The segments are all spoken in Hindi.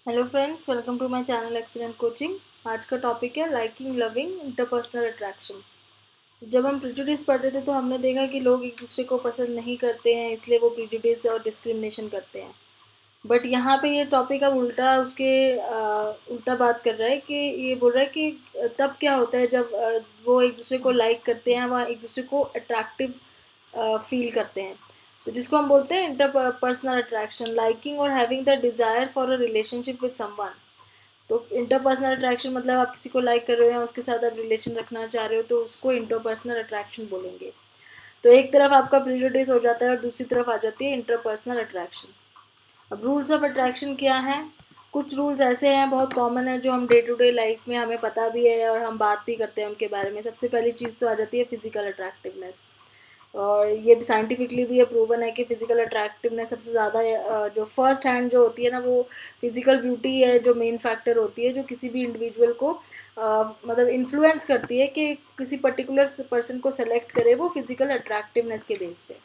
Hello friends, welcome to my channel excellent coaching. आज का टॉपिक है लाइकिंग, लविंग, इंटरपर्सनल अट्रैक्शन। जब हम प्रिजुडिस पढ़ रहे थे तो हमने देखा कि लोग एक दूसरे को पसंद नहीं करते हैं, इसलिए वो प्रिजुडिस और डिस्क्रिमिनेशन करते हैं। बट यहाँ पे ये टॉपिक अब उल्टा उसके उल्टा बात कर रहा है कि ये बोल रहा है कि तब क्या होता है जब वो एक दूसरे को लाइक करते हैं, वह एक दूसरे को अट्रैक्टिव फील करते हैं। तो जिसको हम बोलते हैं इंटरपर्सनल अट्रैक्शन, लाइकिंग और having the desire for a relationship with someone. तो इंटरपर्सनल अट्रैक्शन मतलब आप किसी को लाइक कर रहे हो या उसके साथ आप रिलेशन रखना चाह रहे हो, तो उसको इंटरपर्सनल अट्रैक्शन बोलेंगे। तो एक तरफ आपका प्रेजुडिस हो जाता है और दूसरी तरफ आ जाती है इंटरपर्सनल अट्रैक्शन। अब रूल्स ऑफ अट्रैक्शन क्या है? कुछ रूल्स ऐसे हैं, बहुत कॉमन है, जो हम डे टू डे लाइफ में हमें पता भी है और हम बात भी करते हैं उनके बारे में। सबसे पहली चीज़ तो आ जाती है फिजिकल अट्रैक्टिवनेस। और ये साइंटिफिकली भी ये प्रूवन है कि फिजिकल अट्रैक्टिवनेस सबसे ज़्यादा जो फर्स्ट हैंड जो होती है ना, वो फिजिकल ब्यूटी है जो मेन फैक्टर होती है, जो किसी भी इंडिविजुअल को मतलब इन्फ्लुएंस करती है कि किसी पर्टिकुलर पर्सन को सेलेक्ट करे वो फिजिकल अट्रैक्टिवनेस के बेस पे।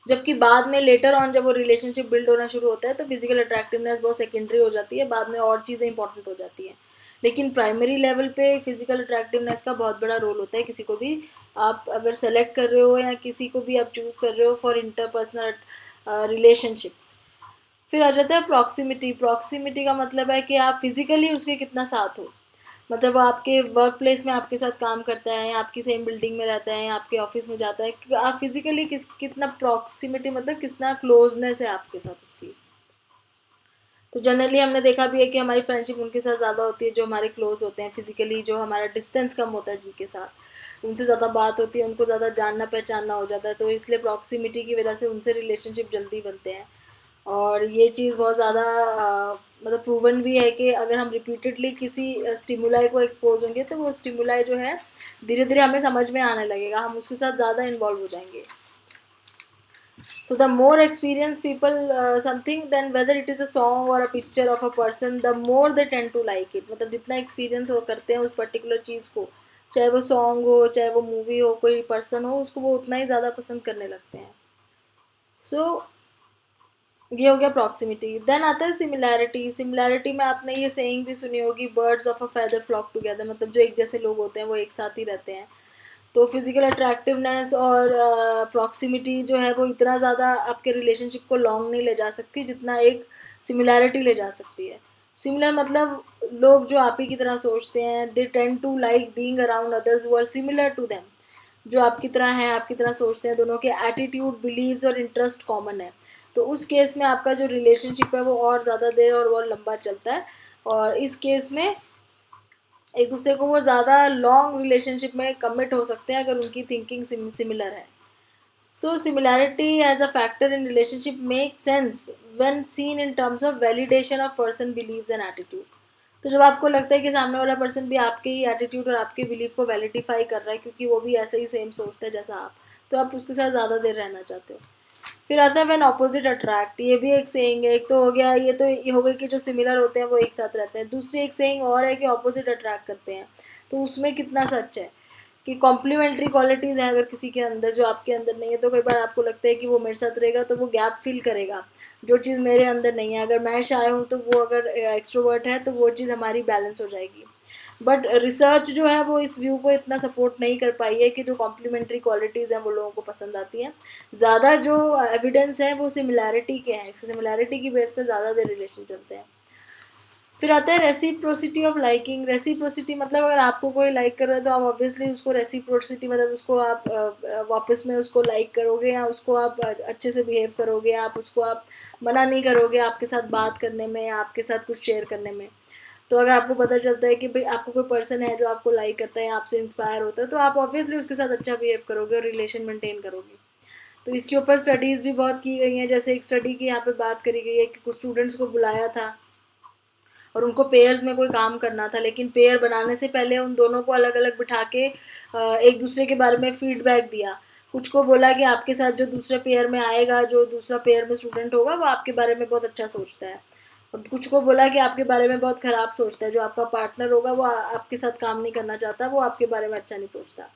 जबकि बाद में लेटर ऑन जब वो रिलेशनशिप बिल्ड होना शुरू होता है तो फिजिकल अट्रैक्टिवनेस बहुत सेकेंडरी हो जाती है, बाद में और चीज़ें इंपॉर्टेंट हो जाती हैं। लेकिन प्राइमरी लेवल पे फिजिकल अट्रैक्टिवनेस का बहुत बड़ा रोल होता है। किसी को भी आप अगर सेलेक्ट कर रहे हो या किसी को भी आप चूज़ कर रहे हो फॉर इंटरपर्सनल रिलेशनशिप्स। फिर आ जाता है प्रॉक्सिमिटी। प्रॉक्सिमिटी का मतलब है कि आप फिजिकली उसके कितना साथ हो। मतलब वो आपके वर्क प्लेस में आपके साथ काम करता है या आपकी सेम बिल्डिंग में रहता है या आपके ऑफिस में जाता है, कि आप फिजिकली कितना प्रॉक्सिमिटी मतलब कितना क्लोजनेस है आपके साथ उसकी। तो जनरली हमने देखा भी है कि हमारी फ्रेंडशिप उनके साथ ज़्यादा होती है जो हमारे क्लोज होते हैं फिजिकली, जो हमारा डिस्टेंस कम होता है जिनके साथ उनसे ज़्यादा बात होती है, उनको ज़्यादा जानना पहचानना हो जाता है, तो इसलिए प्रॉक्सिमिटी की वजह से उनसे रिलेशनशिप जल्दी बनते हैं। और ये चीज़ बहुत ज़्यादा मतलब प्रूवन भी है कि अगर हम रिपीटेडली किसी स्टिमुलाई को एक्सपोज होंगे तो वो स्टिमुलाई जो है धीरे धीरे हमें समझ में आने लगेगा, हम उसके साथ ज़्यादा इन्वॉल्व हो जाएंगे। So the more experienced people something, then whether it is a song or a picture of a person, the more they tend to like it। मतलब जितना एक्सपीरियंस वो करते हैं उस पर्टिकुलर चीज़ को, चाहे वो सॉन्ग हो चाहे वो मूवी हो कोई पर्सन हो, उसको वो उतना ही ज़्यादा पसंद करने लगते हैं। सो ये हो गया प्रॉक्सिमिटी। देन आता है सिमिलैरिटी। सिमिलैरिटी में आपने ये सेइंग भी सुनी होगी, birds of a feather flock together. मतलब जो एक जैसे लोग होते हैं वो एक साथ ही रहते हैं। तो फिजिकल अट्रैक्टिवनेस और प्रॉक्सिमिटी जो है वो इतना ज़्यादा आपके रिलेशनशिप को लॉन्ग नहीं ले जा सकती जितना एक सिमिलैरिटी ले जा सकती है। सिमिलर मतलब लोग जो आप ही की तरह सोचते हैं, they tend to like being around others who are similar to them. जो आपकी तरह हैं, आपकी तरह सोचते हैं, दोनों के एटीट्यूड, बिलीव्स और इंटरेस्ट कॉमन है। तो उस केस में आपका जो रिलेशनशिप है वो और ज़्यादा देर और बहुत लंबा चलता है। और इस केस में एक दूसरे को वो ज़्यादा लॉन्ग रिलेशनशिप में कमिट हो सकते हैं अगर उनकी थिंकिंग सिमिलर है। So similarity as a factor in relationship make sense when seen in terms of validation of person beliefs and attitude. तो जब आपको लगता है कि सामने वाला पर्सन भी आपके ही एटीट्यूड और आपके बिलीफ को वैलिडिफाई कर रहा है क्योंकि वो भी ऐसे ही सेम सोचता है जैसा आप, तो आप उसके साथ ज़्यादा देर रहना चाहते हो। फिर आता है व्हेन ऑपोजिट अट्रैक्ट। ये भी एक सेइंग है। एक तो हो गया, ये तो ये हो गई कि जो सिमिलर होते हैं वो एक साथ रहते हैं। दूसरी एक सेइंग और है कि ऑपोजिट अट्रैक्ट करते हैं। तो उसमें कितना सच है कि कॉम्प्लीमेंट्री क्वालिटीज़ हैं अगर किसी के अंदर जो आपके अंदर नहीं है, तो कई बार आपको लगता है कि वो मेरे साथ रहेगा तो वो गैप फिल करेगा जो चीज़ मेरे अंदर नहीं है। अगर मैं शाय हूँ तो वो अगर एक्सट्रोवर्ट है तो वो चीज़ हमारी बैलेंस हो जाएगी। बट रिसर्च जो है वो इस व्यू को इतना सपोर्ट नहीं कर पाई है कि जो कॉम्प्लीमेंट्री क्वालिटीज़ हैं वो लोगों को पसंद आती हैं। ज़्यादा जो एविडेंस है वो सिमिलैरिटी के हैं, सिमिलैरिटी की बेस पे ज़्यादा देर रिलेशन चलते हैं। फिर आता है रेसिप्रोसिटी ऑफ लाइकिंग। रेसिप्रोसिटी मतलब अगर आपको कोई लाइक कर रहा है तो आप ऑब्वियसली उसको रेसिप्रोसिटी मतलब उसको आप वापस में उसको लाइक करोगे या उसको आप अच्छे से बिहेव करोगे, आप उसको आप मना नहीं करोगे आपके साथ बात करने में या आपके साथ कुछ शेयर करने में। तो अगर आपको पता चलता है कि भाई आपको कोई पर्सन है जो आपको लाइक करता है या आपसे इंस्पायर होता है, तो आप ऑब्वियसली उसके साथ अच्छा बिहेव करोगे और रिलेशन मेंटेन करोगे। तो इसके ऊपर स्टडीज़ भी बहुत की गई हैं। जैसे एक स्टडी की यहाँ पे बात करी गई है कि कुछ स्टूडेंट्स को बुलाया था और उनको पेयर्स में कोई काम करना था, लेकिन पेयर बनाने से पहले उन दोनों को अलग अलग बिठा के एक दूसरे के बारे में फीडबैक दिया। कुछ को बोला कि आपके साथ जो दूसरे पेयर में आएगा, जो दूसरा पेयर में स्टूडेंट होगा, वो आपके बारे में बहुत अच्छा सोचता है। और कुछ को बोला कि आपके बारे में बहुत ख़राब सोचता है, जो आपका पार्टनर होगा वो आपके साथ काम नहीं करना चाहता, वो आपके बारे में अच्छा नहीं सोचता।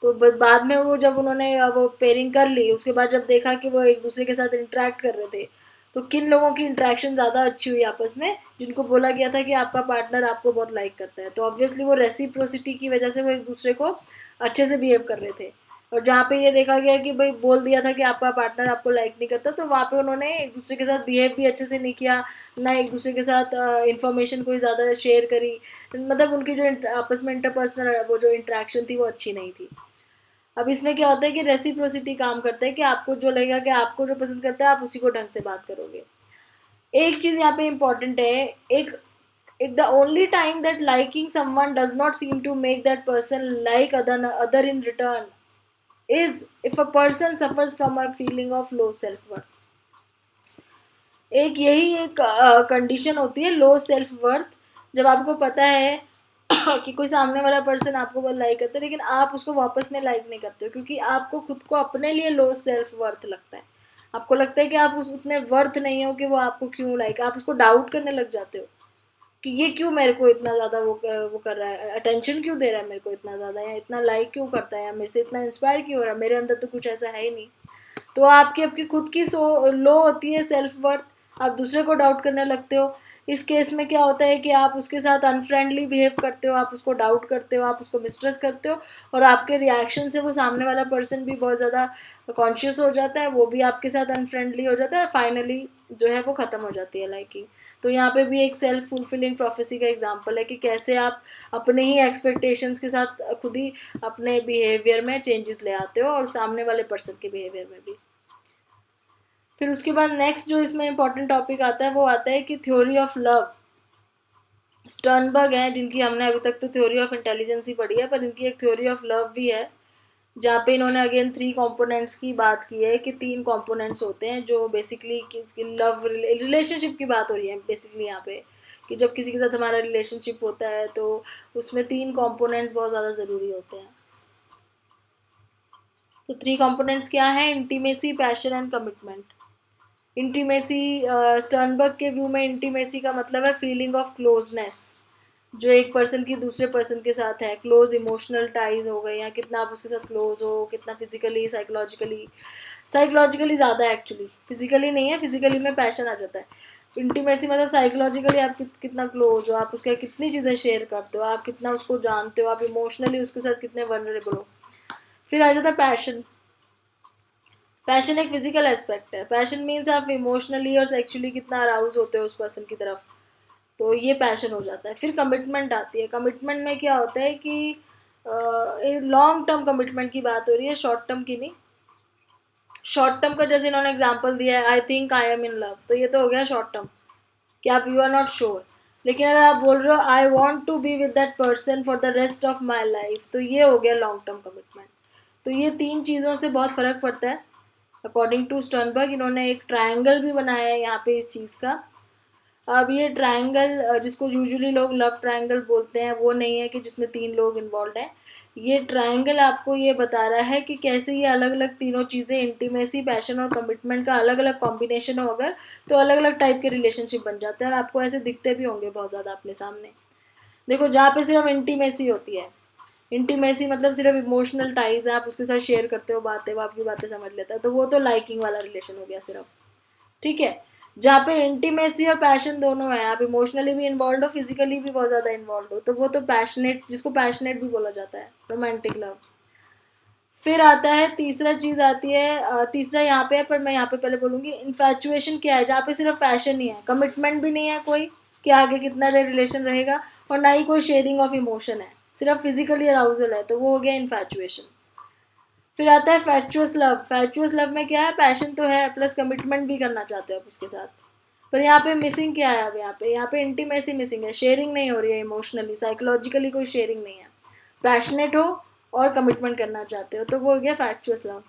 तो बाद में वो जब उन्होंने वो पेयरिंग कर ली, उसके बाद जब देखा कि वो एक दूसरे के साथ इंटरेक्ट कर रहे थे, तो किन लोगों की इंटरेक्शन ज़्यादा अच्छी हुई आपस में, जिनको बोला गया था कि आपका पार्टनर आपको बहुत लाइक करता है, तो ऑब्वियसली वो रेसिप्रोसिटी की वजह से वो एक दूसरे को अच्छे से बिहेव कर रहे थे। और जहाँ पे ये देखा गया कि भाई बोल दिया था कि आपका पार्टनर आपको लाइक नहीं करता, तो वहाँ पे उन्होंने एक दूसरे के साथ बिहेव भी अच्छे से नहीं किया, ना एक दूसरे के साथ इंफॉर्मेशन कोई ज़्यादा शेयर करी, मतलब उनकी जो आपस में इंटरपर्सनल वो जो इंटरेक्शन थी वो अच्छी नहीं थी। अब इसमें क्या होता है कि रेसिप्रोसिटी काम करता है कि आपको जो लगेगा कि आपको जो पसंद करता है आप उसी को ढंग से बात करोगे। एक चीज़ यहाँ पे इम्पॉर्टेंट है, एक एक the only time that liking someone does not seem to make that person like other in return is if a person suffers from a feeling of low self worth. एक यही एक कंडीशन होती है लो सेल्फ वर्थ, जब आपको पता है कि कोई सामने वाला पर्सन आपको बहुत लाइक करता है लेकिन आप उसको वापस में लाइक नहीं करते हो, क्योंकि आपको खुद को अपने लिए लो सेल्फ वर्थ लगता है। आपको लगता है कि आप उस उतने वर्थ नहीं हो कि वो आपको क्यों लाइक, आप उसको डाउट करने लग जाते हो कि ये क्यों मेरे को इतना ज़्यादा वो कर रहा है, अटेंशन क्यों दे रहा है मेरे को इतना ज़्यादा, या इतना लाइक क्यों करता है, या मेरे से इतना इंस्पायर क्यों हो रहा है, मेरे अंदर तो कुछ ऐसा है ही नहीं। तो आपकी आपकी खुद की लो होती है सेल्फ वर्थ, आप दूसरे को डाउट करने लगते हो। इस केस में क्या होता है कि आप उसके साथ अनफ्रेंडली बिहेव करते हो, आप उसको डाउट करते हो, आप उसको मिसट्रस्ट करते हो, और आपके रिएक्शन से वो सामने वाला पर्सन भी बहुत ज़्यादा कॉन्शियस हो जाता है, वो भी आपके साथ अनफ्रेंडली हो जाता है, और फाइनली जो है वो ख़त्म हो जाती है लाइकिंग। तो यहाँ पे भी एक सेल्फ फुलफिलिंग प्रोफेसी का एग्जांपल है कि कैसे आप अपने ही एक्सपेक्टेशंस के साथ खुद ही अपने बिहेवियर में चेंजेस ले आते हो, और सामने वाले पर्सन के बिहेवियर में भी। फिर उसके बाद नेक्स्ट जो इसमें इंपॉर्टेंट टॉपिक आता है वो आता है कि थ्योरी ऑफ लव। स्टर्नबर्ग हैं जिनकी हमने अभी तक तो थ्योरी ऑफ इंटेलिजेंस ही पढ़ी है, पर इनकी एक थ्योरी ऑफ लव भी है, जहाँ पे इन्होंने अगेन 3 कंपोनेंट्स की बात की है कि 3 कंपोनेंट्स होते हैं जो बेसिकली लव रिलेशनशिप की बात हो रही है बेसिकली यहाँ पे, कि जब किसी के साथ हमारा रिलेशनशिप होता है तो उसमें 3 कंपोनेंट्स बहुत ज़्यादा ज़रूरी होते हैं। तो 3 कंपोनेंट्स क्या है? Intimacy, passion and commitment. Intimacy, Sternberg के व्यू में इंटीमेसी का मतलब है फीलिंग ऑफ क्लोजनेस, जो एक पर्सन की दूसरे पर्सन के साथ है, क्लोज इमोशनल टाइज हो गए, या कितना आप उसके साथ क्लोज हो, कितना फिजिकली साइकोलॉजिकली ज़्यादा, एक्चुअली फिजिकली नहीं है, फिजिकली में पैशन आ जाता है। इंटीमेसी मतलब साइकोलॉजिकली आप कितना क्लोज हो, आप उसके कितनी चीज़ें शेयर करते हो, आप कितना उसको जानते हो, आप इमोशनली उसके साथ कितने वनरेबल हो। फिर आ जाता है पैशन। पैशन एक फिजिकल एस्पेक्ट है, पैशन मीन्स आप इमोशनली और सेक्सुअली कितना अराउज होते हो उस पर्सन की तरफ, तो ये पैशन हो जाता है। फिर कमिटमेंट आती है। कमिटमेंट में क्या होता है कि लॉन्ग टर्म कमिटमेंट की बात हो रही है, शॉर्ट टर्म की नहीं। शॉर्ट टर्म का जैसे इन्होंने एग्जांपल दिया है, I think I am in love, तो ये तो हो गया शॉर्ट टर्म कि आप यू आर नॉट श्योर। लेकिन अगर आप बोल रहे हो I want to be with that person for the rest of my life, तो ये हो गया लॉन्ग टर्म कमिटमेंट। तो ये 3 चीज़ों से बहुत फ़र्क पड़ता है। अकॉर्डिंग टू स्टर्नबर्ग इन्होंने एक ट्रायंगल भी बनाया है यहाँ पे इस चीज़ का। अब ये ट्रायंगल जिसको यूजुअली लोग लव ट्रायंगल बोलते हैं वो नहीं है कि जिसमें 3 लोग इन्वॉल्व हैं। ये ट्रायंगल आपको ये बता रहा है कि कैसे ये अलग अलग तीनों चीज़ें, इंटीमेसी, पैशन और कमिटमेंट का अलग अलग कॉम्बिनेशन हो अगर, तो अलग अलग टाइप के रिलेशनशिप बन जाते हैं, और आपको ऐसे दिखते भी होंगे बहुत ज़्यादा अपने सामने। देखो जहाँ पे सिर्फ इंटीमेसी होती है, इंटीमेसी मतलब सिर्फ इमोशनल टाइज है, आप उसके साथ शेयर करते हो बातें, वो आपकी बातें समझ लेता है, तो वो तो लाइकिंग वाला रिलेशन हो गया सिर्फ, ठीक है। जहाँ पे इंटीमेसी और पैशन दोनों है, आप इमोशनली भी इन्वॉल्व हो, फिजिकली भी बहुत ज़्यादा इन्वॉल्व हो, तो वो तो पैशनेट, जिसको पैशनेट भी बोला जाता है, रोमांटिक लव। फिर आता है तीसरा चीज़ आती है, तीसरा यहाँ पे है पर मैं यहाँ पे पहले बोलूँगी इन्फैचुएशन क्या है, जहाँ पे सिर्फ पैशन ही है, कमिटमेंट भी नहीं है कोई कि आगे कितना देर रिलेशन रहेगा, और ना ही कोई शेयरिंग ऑफ इमोशन है, सिर्फ फिजिकली अराउजल है, तो वो हो गया इन्फैचुएशन। फिर आता है फैचुअस लव। फैचुअस लव में क्या है, पैशन तो है प्लस कमिटमेंट भी करना चाहते हो आप उसके साथ, पर यहाँ पे मिसिंग क्या है, अब यहाँ पे इंटीमेसी मिसिंग है, शेयरिंग नहीं हो रही है, इमोशनली साइकोलॉजिकली कोई शेयरिंग नहीं है, पैशनेट हो और कमिटमेंट करना चाहते हो, तो वो हो गया फैक्चुअस लव।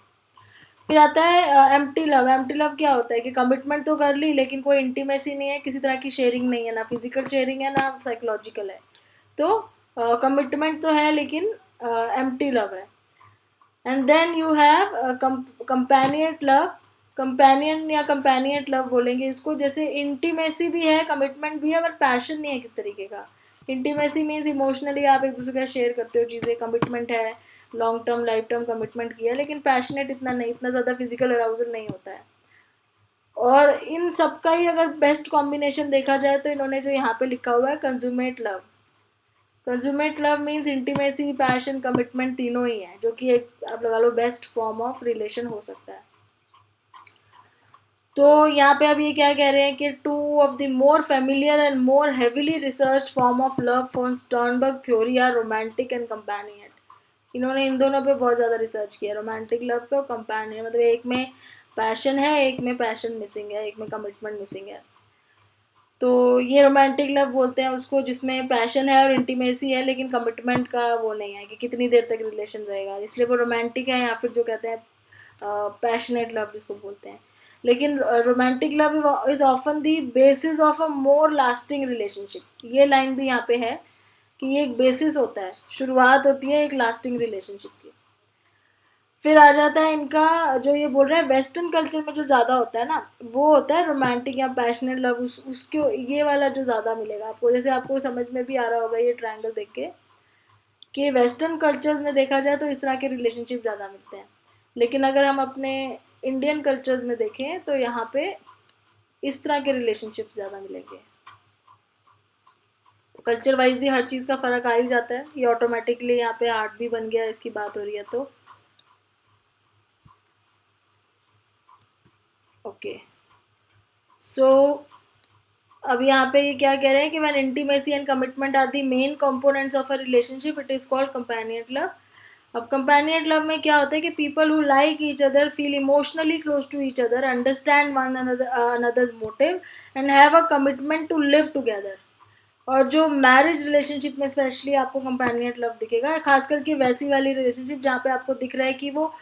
फिर आता है एम्प्टी लव। एम्प्टी लव क्या होता है कि कमिटमेंट तो कर ली लेकिन कोई इंटीमेसी नहीं है, किसी तरह की शेयरिंग नहीं है, ना फिजिकल शेयरिंग है ना साइकोलॉजिकल है, तो कमिटमेंट तो है लेकिन एम्प्टी लव है। And then you have companionate love. Companion या कंपेनियट लव बोलेंगे इसको, जैसे इंटीमेसी भी है, कमिटमेंट भी है, पर पैशन नहीं है किस तरीके का। इंटीमेसी मीन्स इमोशनली आप एक दूसरे का शेयर करते हो चीज़ें, कमिटमेंट है, long term life term commitment किया है, लेकिन पैशनेट इतना नहीं, इतना ज़्यादा फिजिकल अराउजल नहीं होता है। और इन सबका ही अगर बेस्ट कॉम्बिनेशन देखा जाए तो इन्होंने जो यहाँ पे लिखा हुआ है consummate love. Consummate love means intimacy, passion, commitment तीनों ही है, जो कि एक आप लगा लो बेस्ट फॉर्म ऑफ रिलेशन हो सकता है। तो यहाँ पे अब ये क्या कह रहे हैं कि two of the more familiar and more heavily research form of love from Sternberg theory are romantic and companion. इन्होंने इन दोनों पे बहुत ज़्यादा रिसर्च किया, रोमांटिक लव पे और कंपेनियन, मतलब एक में पैशन है, एक में पैशन मिसिंग है, एक में कमिटमेंट मिसिंग है। तो ये रोमांटिक लव बोलते हैं उसको जिसमें पैशन है और इंटीमेसी है, लेकिन कमिटमेंट का वो नहीं है कि कितनी देर तक रिलेशन रहेगा, इसलिए वो रोमांटिक है, या फिर जो कहते हैं पैशनेट लव जिसको बोलते हैं। लेकिन romantic love is often the basis of a more lasting relationship. ये लाइन भी यहाँ पे है कि ये एक बेसिस होता है, शुरुआत होती है एक लास्टिंग रिलेशनशिप की। फिर आ जाता है इनका जो ये बोल रहे हैं वेस्टर्न कल्चर में जो ज़्यादा होता है ना, वो होता है रोमांटिक या पैशनेट लव, उसके ये वाला जो ज़्यादा मिलेगा आपको। जैसे आपको समझ में भी आ रहा होगा ये ट्रायंगल देख के कि वेस्टर्न कल्चर्स में देखा जाए तो इस तरह के रिलेशनशिप ज़्यादा मिलते हैं, लेकिन अगर हम अपने इंडियन कल्चर्स में देखें तो यहाँ पे इस तरह के रिलेशनशिप ज़्यादा मिलेंगे। तो कल्चर वाइज भी हर चीज़ का फ़र्क आ ही जाता है, ये ऑटोमेटिकली यहाँ पे आर्ट भी बन गया, इसकी बात हो रही है तो ओके। सो अब यहाँ पे ये क्या कह रहे हैं कि when intimacy and commitment are the main components of a relationship it is called companion love. अब कंपेनियन लव में क्या होता है कि people who like each other, feel emotionally close to each other, understand one another's motive and have a commitment to live together. और जो मैरिज रिलेशनशिप में स्पेशली आपको कंपेनियन लव दिखेगा, खास करके वैसी वाली रिलेशनशिप जहाँ पे आपको दिख रहा है कि वो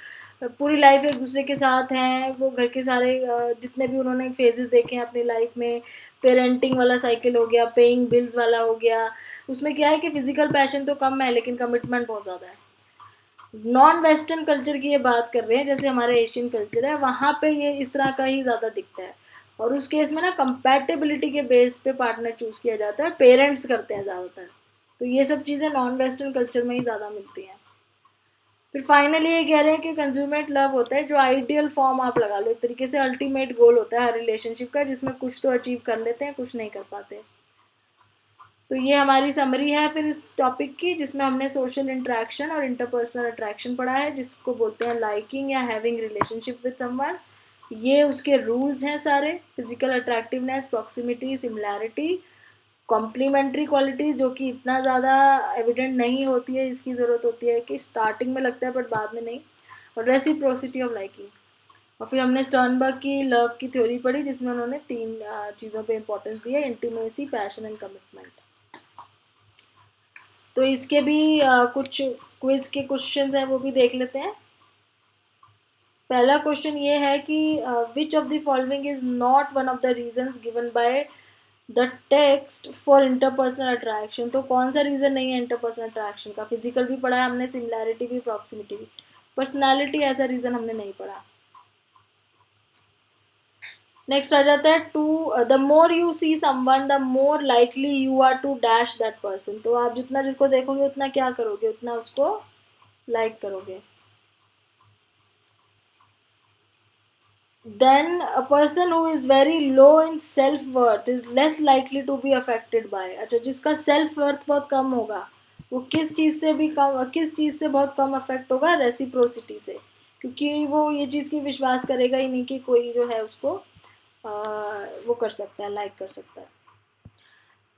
पूरी लाइफ एक दूसरे के साथ हैं, वो घर के सारे जितने भी उन्होंने फेजेस देखे हैं अपनी लाइफ में, पेरेंटिंग वाला साइकिल हो गया, पेइंग बिल्स वाला हो गया, उसमें क्या है कि फिजिकल पैशन तो कम है लेकिन कमिटमेंट बहुत ज़्यादा है। नॉन वेस्टर्न कल्चर की ये बात कर रहे हैं, जैसे हमारे एशियन कल्चर है, वहाँ पे ये इस तरह का ही ज़्यादा दिखता है। और उस केस में ना कंपैटिबिलिटी के बेस पे पार्टनर चूज़ किया जाता है, पेरेंट्स करते हैं ज़्यादातर। तो ये सब चीज़ें नॉन वेस्टर्न कल्चर में ही ज़्यादा मिलती हैं। फिर फाइनली ये कह रहे हैं कि कंज्यूमेट लव होता है जो आइडियल फॉर्म आप लगा लो, एक तरीके से अल्टीमेट गोल होता है हर रिलेशनशिप का, जिसमें कुछ तो अचीव कर लेते हैं, कुछ नहीं कर पाते। तो ये हमारी समरी है फिर इस टॉपिक की, जिसमें हमने सोशल इंटरेक्शन और इंटरपर्सनल अट्रैक्शन पढ़ा है, जिसको बोलते हैं लाइकिंग या हैविंग रिलेशनशिप विद समवन। ये उसके रूल्स हैं सारे, physical attractiveness, proximity, similarity, complementary qualities जो कि इतना ज़्यादा एविडेंट नहीं होती है, इसकी ज़रूरत होती है कि स्टार्टिंग में लगता है बट बाद में नहीं, और रेसिप्रोसिटी ऑफ लाइकिंग। और फिर हमने स्टर्नबर्ग की लव की थ्योरी पढ़ी जिसमें उन्होंने तीन चीज़ों पे इंपॉर्टेंस दी है, इंटीमेसी, पैशन एंड कमिटमेंट। तो इसके भी कुछ क्विज के क्वेश्चंस हैं, वो भी देख लेते हैं। पहला क्वेश्चन ये है कि which of the following is not one of the reasons given by the text for interpersonal attraction. तो कौन सा रीज़न नहीं है इंटरपर्सनल अट्रैक्शन का? फिजिकल भी पढ़ा है हमने, सिमिलैरिटी भी, प्रॉक्सिमिटी भी, पर्सनैलिटी ऐसा रीज़न हमने नहीं पढ़ा। नेक्स्ट आ जाता है to the more you see someone the more likely you are to dash that person. तो आप जितना जिसको देखोगे उतना क्या करोगे, उतना उसको लाइक करोगे। Then a person who is very low in self worth is less likely to be affected by. अच्छा, जिसका सेल्फ वर्थ बहुत कम होगा वो किस चीज़ से भी कम, किस चीज़ से बहुत कम अफेक्ट होगा? रेसिप्रोसिटी से, क्योंकि वो ये चीज़ की विश्वास करेगा ही नहीं कि कोई जो है उसको वो कर सकता है, लाइक कर सकता है।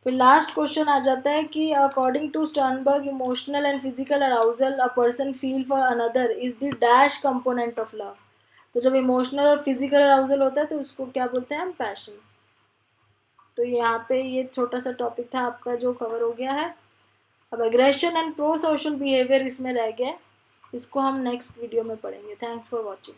फिर लास्ट क्वेश्चन आ जाता है कि according to Sternberg emotional and physical arousal a person feel for another is the dash component of love. तो जब इमोशनल और फिजिकल अराउजल होता है तो उसको क्या बोलते हैं हम? पैशन। तो यहाँ पे ये छोटा सा टॉपिक था आपका जो कवर हो गया है। अब aggression and pro social behaviour इसमें रह गया है, इसको हम नेक्स्ट वीडियो में पढ़ेंगे। Thanks for watching.